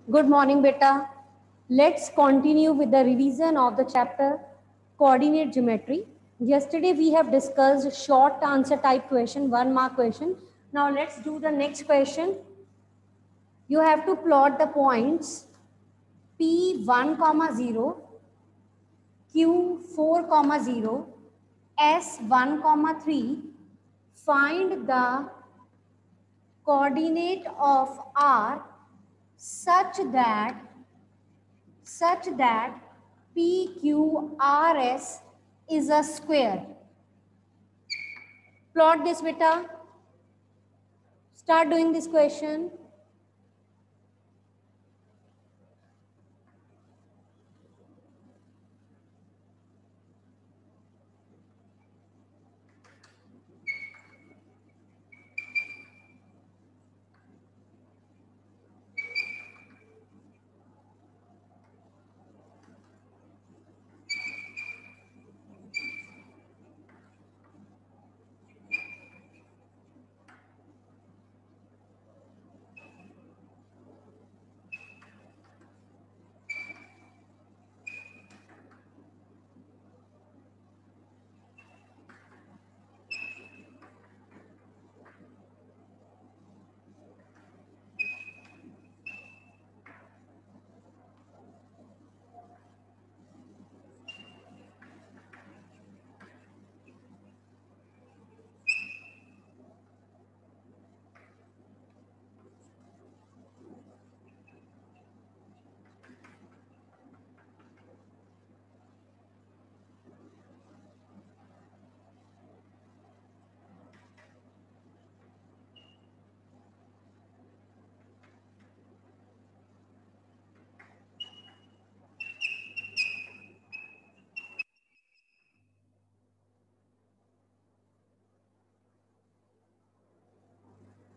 Good morning, beta. Let's continue with the revision of the chapter coordinate geometry. Yesterday we have discussed short answer type question, 1 mark question. Now let's do the next question. You have to plot the points P1, 0, Q4, 0, S1, 3. Find the coordinate of R such that PQRS is a square. Plot this, beta. Start doing this question.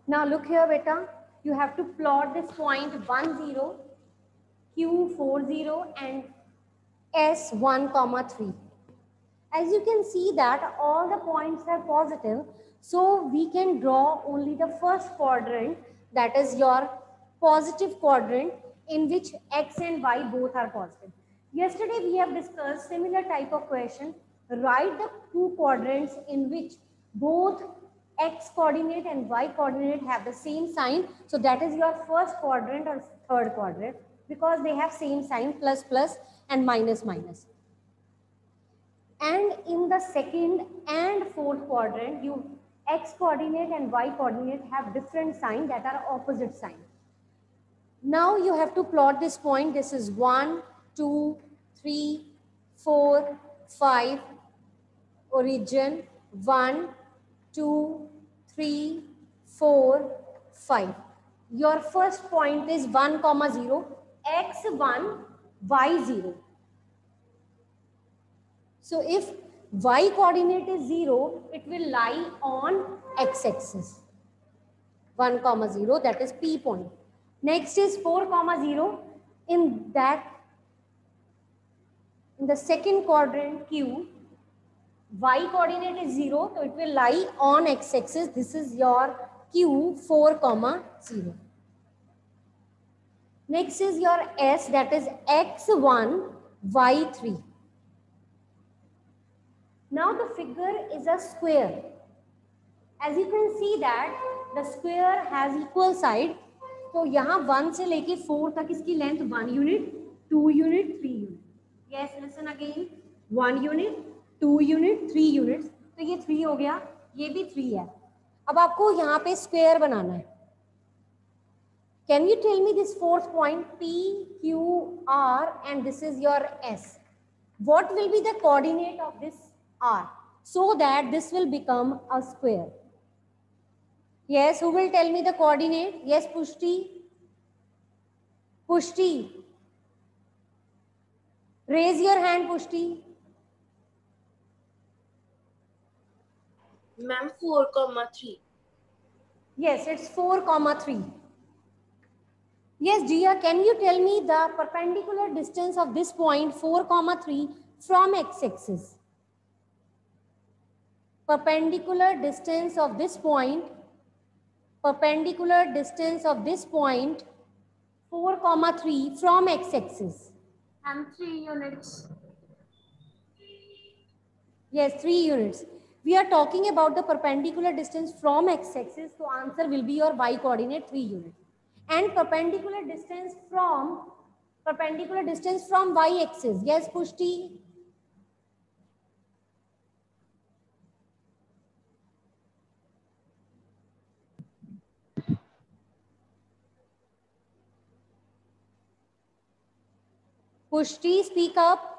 Now look here, beta. You have to plot this point 1, 0, Q4, 0 and S1, 3. As you can see that all the points are positive, so we can draw only the first quadrant, that is your positive quadrant, in which X and Y both are positive. Yesterday we have discussed similar type of question. Write the two quadrants in which both X coordinate and Y coordinate have the same sign. So that is your first quadrant or third quadrant, because they have same sign, plus plus and minus minus. And in the second and fourth quadrant, you X coordinate and Y coordinate have different signs that are opposite sign. Now you have to plot this point. This is 1, 2, 3, 4, 5, origin 1, 2, 3, 4, 5. Your first point is 1, 0, x1, y0. So if y coordinate is 0, it will lie on x-axis. 1, 0, that is P point. Next is 4, 0. In the second quadrant Q, y coordinate is 0, so it will lie on x-axis. This is your Q 4, 0. Next is your S, that is x1, y3. Now the figure is a square. As you can see that the square has equal side. तो यहाँ 1 से लेके 4 तक इसकी length 1 unit, 2 unit, 3 unit. Yes, listen again. 1 unit, 2 unit, 3 unit. तो ये 3 हो गया, ये भी 3 है. अब आपको यहाँ पे स्क्वायर बनाना है. Can you tell me this fourth point P, Q, R and this is your S? What will be the coordinate of this R so that this will become a square? Yes, who will tell me the coordinate? Yes, Pushti. Pushti. Raise your hand, Pushti. Ma'am, 4,3. Yes, it's 4, 3. Yes, Jia, can you tell me the perpendicular distance of this point 4, 3 from x-axis? Perpendicular distance of this point 4,3 from x-axis. And 3 units. Yes, 3 units. We are talking about the perpendicular distance from x-axis, so answer will be your y coordinate 3 units. And perpendicular distance from y-axis. Yes, Pushti. Pushti, speak up.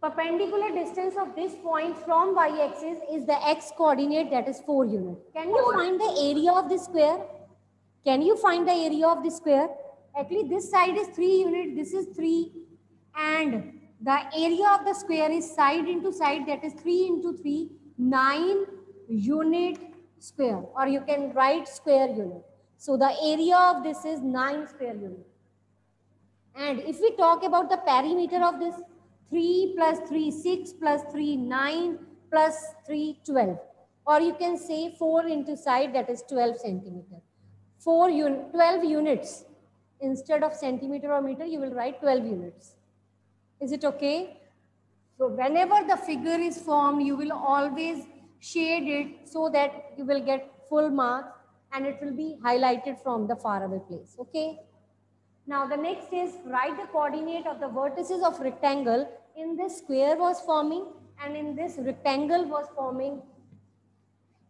Perpendicular distance of this point from y-axis is the x coordinate, that is 4 units. Can you find the area of this square? Can you find the area of the square? Actually, this side is 3 units, this is 3, and the area of the square is side into side, that is 3 into 3, 9 unit square, or you can write square unit. So the area of this is 9 square unit. And if we talk about the perimeter of this, 3 plus 3, 6 plus 3, 9 plus 3, 12. Or you can say 4 into side, that is 12 centimeter. 12 units. Instead of centimeter or meter, you will write 12 units. Is it okay? So whenever the figure is formed, you will always shade it so that you will get full marks and it will be highlighted from the faraway place. Okay? Now the next is write the coordinate of the vertices of rectangle. In this square was forming and in this rectangle was forming.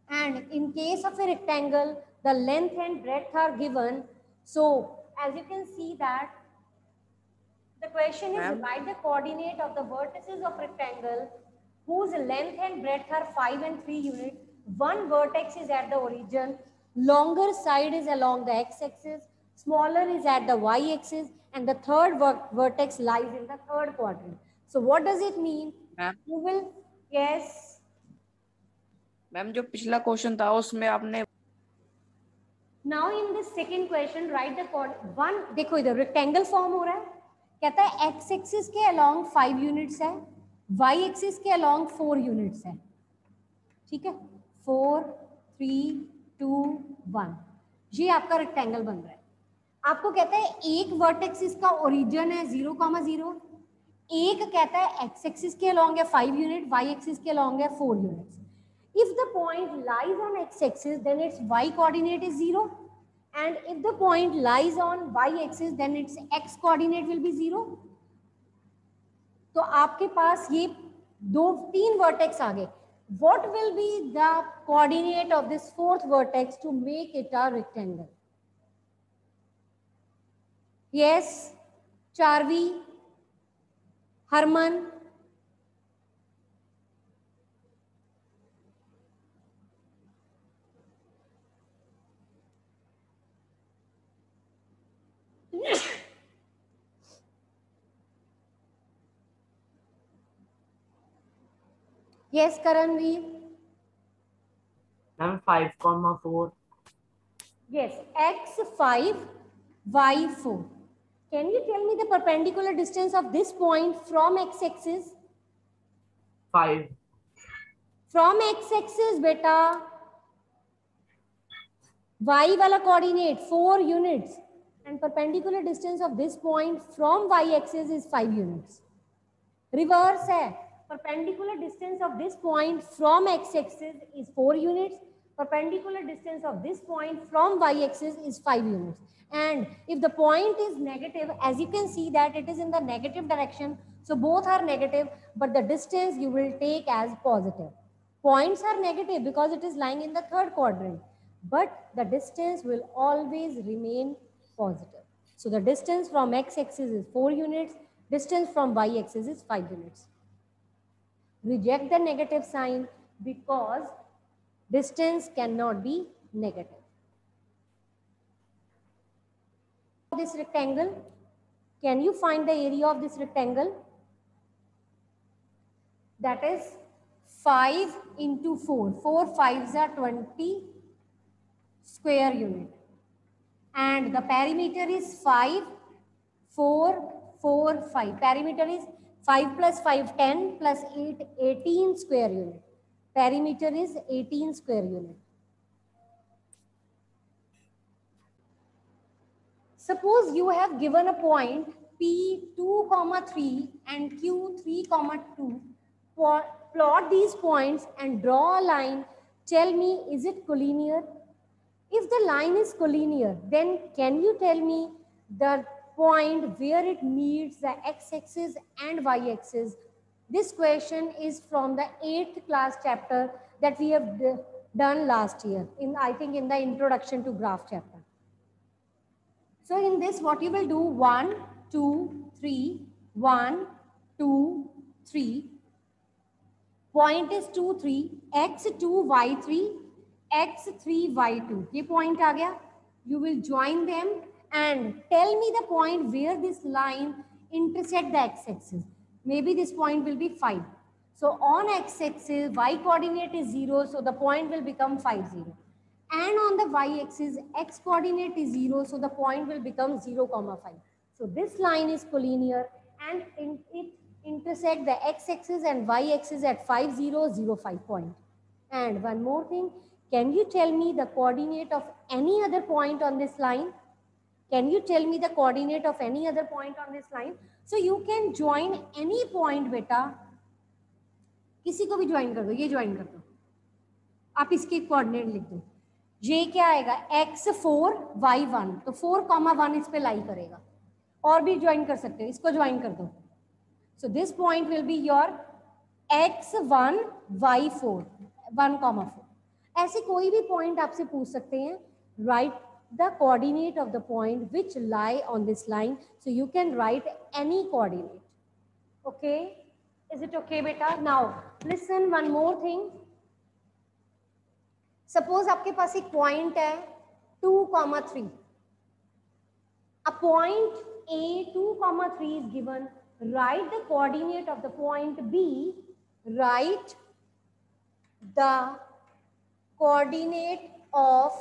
And in case of a rectangle, the length and breadth are given. So as you can see that the question is write the coordinate of the vertices of rectangle whose length and breadth are 5 and 3 units. One vertex is at the origin, longer side is along the x-axis, smaller is at the y-axis, and the third vertex lies in the third quadrant. So what does it mean? You will, yes. Ma'am जो पिछला question था उसमें आपने Now in this second question write the one, देखो इधर rectangle form हो रहा है, कहता है x axis के along 5 units है, y axis के along 4 units है, ठीक है, 4 3 2 1, ये आपका rectangle बन रहा है. आपको कहता है एक vertex इसका origin है 0,0, एक कहता है x axis के along है 5 unit, y axis के along है 4 units. If the point lies on x axis, then its y coordinate is 0. And if the point lies on y axis, then its x coordinate will be 0. तो आपके पास ये 3 vertex आ गए. What will be the coordinate of this fourth vertex to make it a rectangle? Yes, Charvi, Harman. Yes, Karanveer. Ma'am, 5,4. Yes, x5, y4. Can you tell me the perpendicular distance of this point from x-axis? 5. From x-axis, beta. Y wala coordinate 4 units. And perpendicular distance of this point from y-axis is 5 units. Reverse hai. Perpendicular distance of this point from x-axis is 4 units. Perpendicular distance of this point from y-axis is 5 units. And if the point is negative, as you can see that it is in the negative direction, so both are negative, but the distance you will take as positive. Points are negative because it is lying in the third quadrant, but the distance will always remain positive. So the distance from x-axis is 4 units, distance from y-axis is 5 units. Reject the negative sign because distance cannot be negative. This rectangle, can you find the area of this rectangle? That is 5 into 4. 4 5s are 20 square unit. And the perimeter is 5, 4, 4, 5. Perimeter is 5 plus 5, 10 plus 8, 18 square unit. Perimeter is 18 square unit. Suppose you have given a point P 2, 3 and Q 3, 2. Plot these points and draw a line. Tell me, is it collinear? If the line is collinear, then can you tell me the point where it meets the x-axis and y-axis? This question is from the 8th class chapter that we have done last year, I think in the introduction to graph chapter. So in this, what you will do, 1, 2, 3, 1, 2, 3. Point is 2, 3, x2, y3, x3, y2. ये point आ गया. You will join them and tell me the point where this line intersect the x-axis. Maybe this point will be 5. So on x-axis, y coordinate is 0, so the point will become 5, 0. And on the y-axis, x coordinate is 0, so the point will become 0, 5. So this line is collinear and it intersect the x-axis and y-axis at 5, 0, 0, 5 point. And one more thing, can you tell me the coordinate of any other point on this line? Can you tell me the coordinate of any other point on this line? So you can join any point, beta. किसी को भी join कर दो, ये join कर दो. आप इसके coordinate लिख दो. ये क्या आएगा? x4, y1. तो 4, 1 इस पे लाई करेगा. और भी join कर सकते हो, इसको join कर दो. So this point will be your x1, y4, 1, 4. ऐसे कोई भी point आपसे पूछ सकते हैं. Write the coordinate of the point which lie on this line. So you can write any coordinate. Okay? Is it okay, beta? Now, listen one more thing. Suppose आपके पास एक point है 2, 3. A point A 2, 3 is given. Write the coordinate of the point B. Write the coordinate of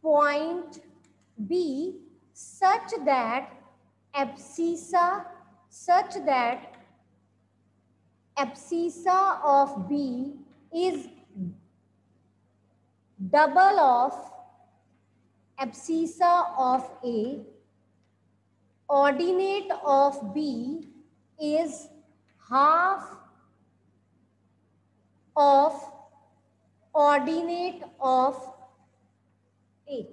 point B such that abscissa of B is double of abscissa of A. Ordinate of B is half of ordinate of A.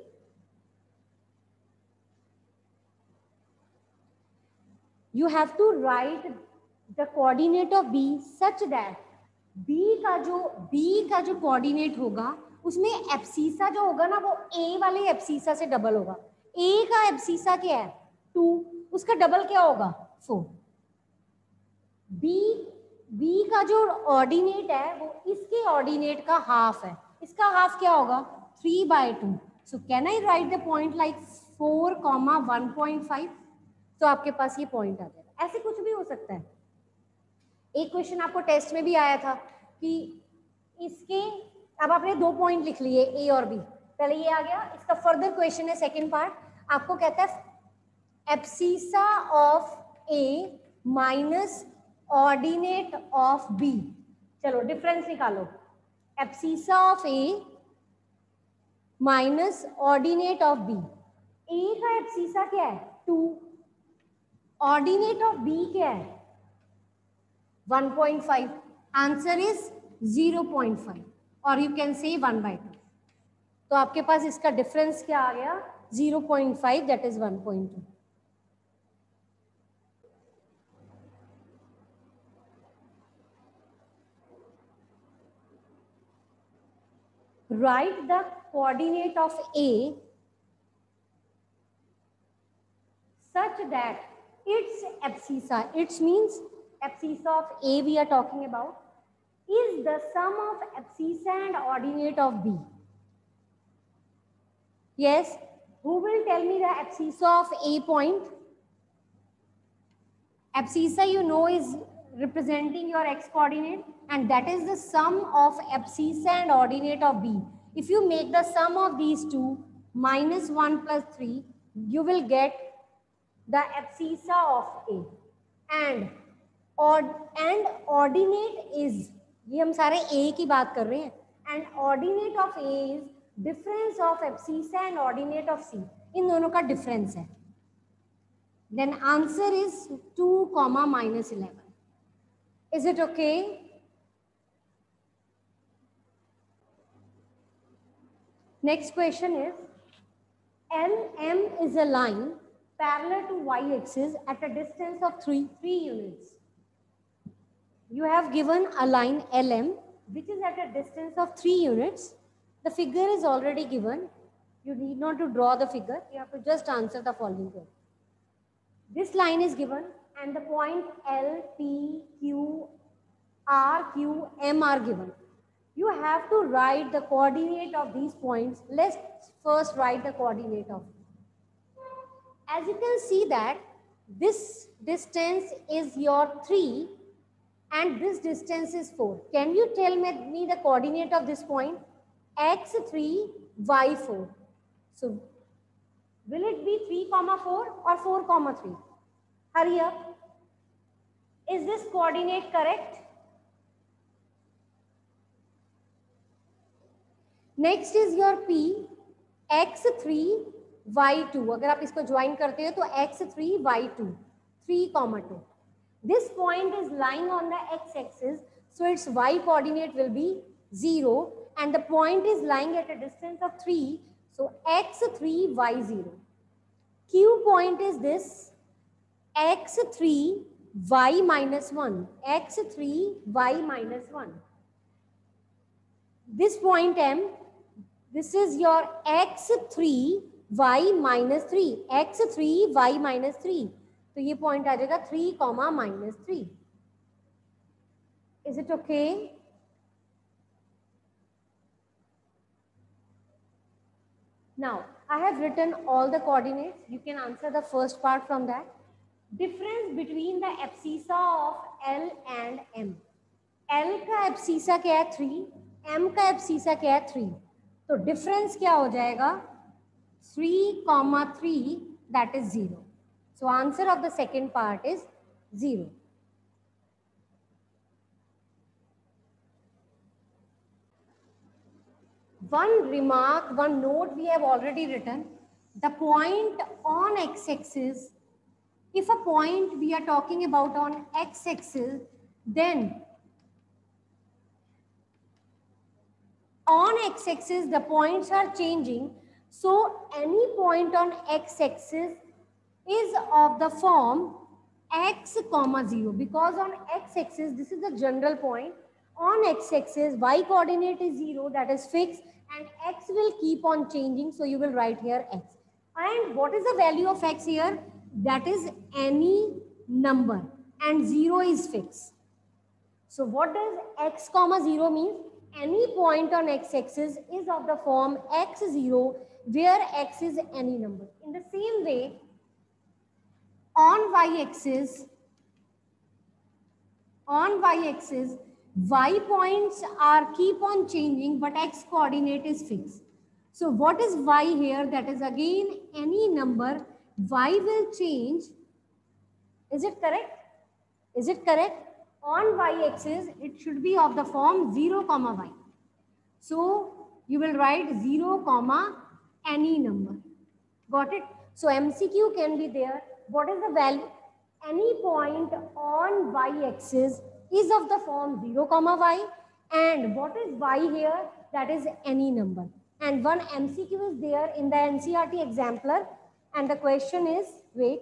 You have to write the coordinate of B such that B का जो coordinate होगा उसमें abscissa जो होगा ना वो A वाले abscissa से डबल होगा. A का एब्सिसा क्या है? 2. उसका डबल क्या होगा? 4. B का जो ऑर्डिनेट है वो इसके ऑर्डिनेट का हाफ है. इसका हाफ क्या होगा? 3/2. So can I write the point like 4, 1.5? तो आपके पास ये पॉइंट आ जाएगा. ऐसे कुछ भी हो सकता है. एक क्वेश्चन आपको टेस्ट में भी आया था कि इसके, अब आपने 2 पॉइंट लिख लिए ए और बी. पहले ये आ गया. इसका फर्दर क्वेश्चन है सेकंड पार्ट. आपको कहता है abscissa of A minus ordinate of B. चलो डिफरेंस निकालो. Abscissa of A minus ordinate of B. A का एब्सिसा क्या है? 2. ऑर्डिनेट ऑफ बी क्या है? 1.5. आंसर इज 0.5 और यू कैन से 1/2. तो आपके पास इसका डिफरेंस क्या आ गया? 0.5, that is 1.2. Write the coordinate of A such that its abscissa, its means abscissa of A we are talking about, is the sum of abscissa and ordinate of B. Yes, who will tell me the abscissa of A point? Abscissa you know is representing your x coordinate and that is the sum of abscissa and ordinate of B. If you make the sum of these two minus 1 plus 3, you will get the abscissa of A. And and ordinate is, ये हम सारे A की बात कर रहे हैं, and ordinate of A is difference of abscissa and ordinate of C, इन दोनों का difference है. Then answer is 2, minus 11. Is it okay? Next question is, LM is a line parallel to y-axis at a distance of 3 units. You have given a line LM which is at a distance of 3 units. The figure is already given. You need not to draw the figure. You have to just answer the following question. This line is given and the point L, P, Q, R, Q, M are given. You have to write the coordinate of these points. Let's first write the coordinate of. As you can see that this distance is your 3 and this distance is 4. Can you tell me the coordinate of this point? X3, Y4. So will it be 3, 4 or 4, 3? Hurry up. Is this coordinate correct? Next is your P, X3, Y2. अगर आप इसको join करते हो तो X3, Y2, 3, 2. This point is lying on the x-axis, so its y coordinate will be 0, and the point is lying at a distance of 3, so x3, y0. Q point is this, x3, y minus 1, x3, y minus 1. This point M, this is your x3, y minus 3, x3, y minus 3. तो ये point आ जाएगा 3, -3. Is it okay? Now, I have written all the coordinates. You can answer the first part from that. Difference between the abscissa of L and M. L का abscissa क्या है 3, M का abscissa क्या है 3. तो difference क्या हो जाएगा 3, 3, that is 0. So answer of the second part is 0. One remark, one note we have already written. The point on x-axis, if a point we are talking about on x-axis, then on x-axis the points are changing. So any point on x-axis is of the form x, 0, because on x-axis this is the general point. On x-axis y coordinate is 0, that is fixed, and x will keep on changing, so you will write here x. And what is the value of x here? That is any number, and 0 is fixed. So what does x, 0 mean? Any point on x-axis is of the form x0, where x is any number. In the same way, on y-axis, y points are keep on changing, but x coordinate is fixed. So what is y here? That is again any number. Y will change. Is it correct? Is it correct? On y-axis, it should be of the form 0, y. So you will write 0, any number. Got it? So MCQ can be there. What is the value? Any point on y-axis is of the form 0, y. And what is y here? That is any number. And one MCQ is there in the NCERT exemplar. And the question is, wait.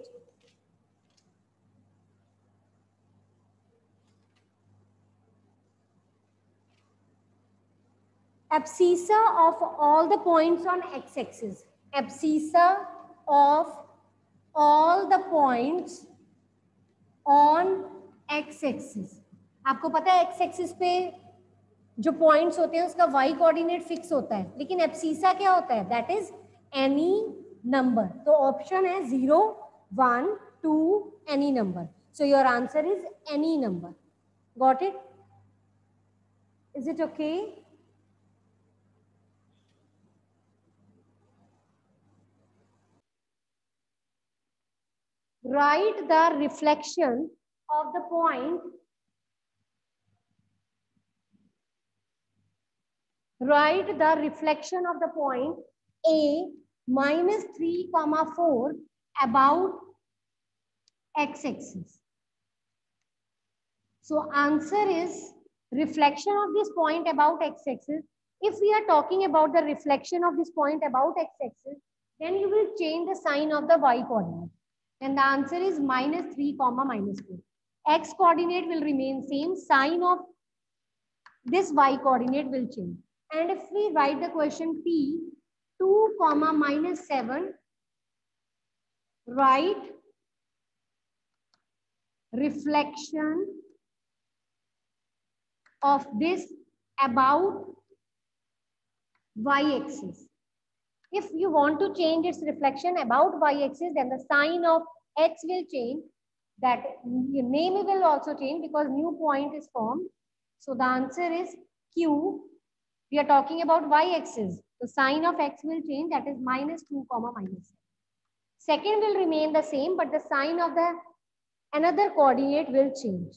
Abscissa of all the points on x-axis. Abscissa of all the points on x-axis. आपको पता है x-axis पे जो points होते हैं उसका y coordinate fix होता है, लेकिन abscissa क्या होता है? That is any number. तो option है 0, 1, 2, any number. So your answer is any number. Got it? Is it okay? Write the reflection of the point, write the reflection of the point A minus 3, 4 about x-axis. So answer is reflection of this point about x-axis. If we are talking about the reflection of this point about x-axis, then you will change the sign of the y coordinate. And the answer is minus 3, minus 4. X coordinate will remain same, sign of this y coordinate will change. And if we write the question P, 2, minus 7, write reflection of this about y-axis. If you want to change its reflection about y-axis, then the sign of x will change. That name will also change because new point is formed. So the answer is Q. We are talking about y-axis. The sign of x will change. That is minus 2, minus 7. Second will remain the same, but the sign of the another coordinate will change.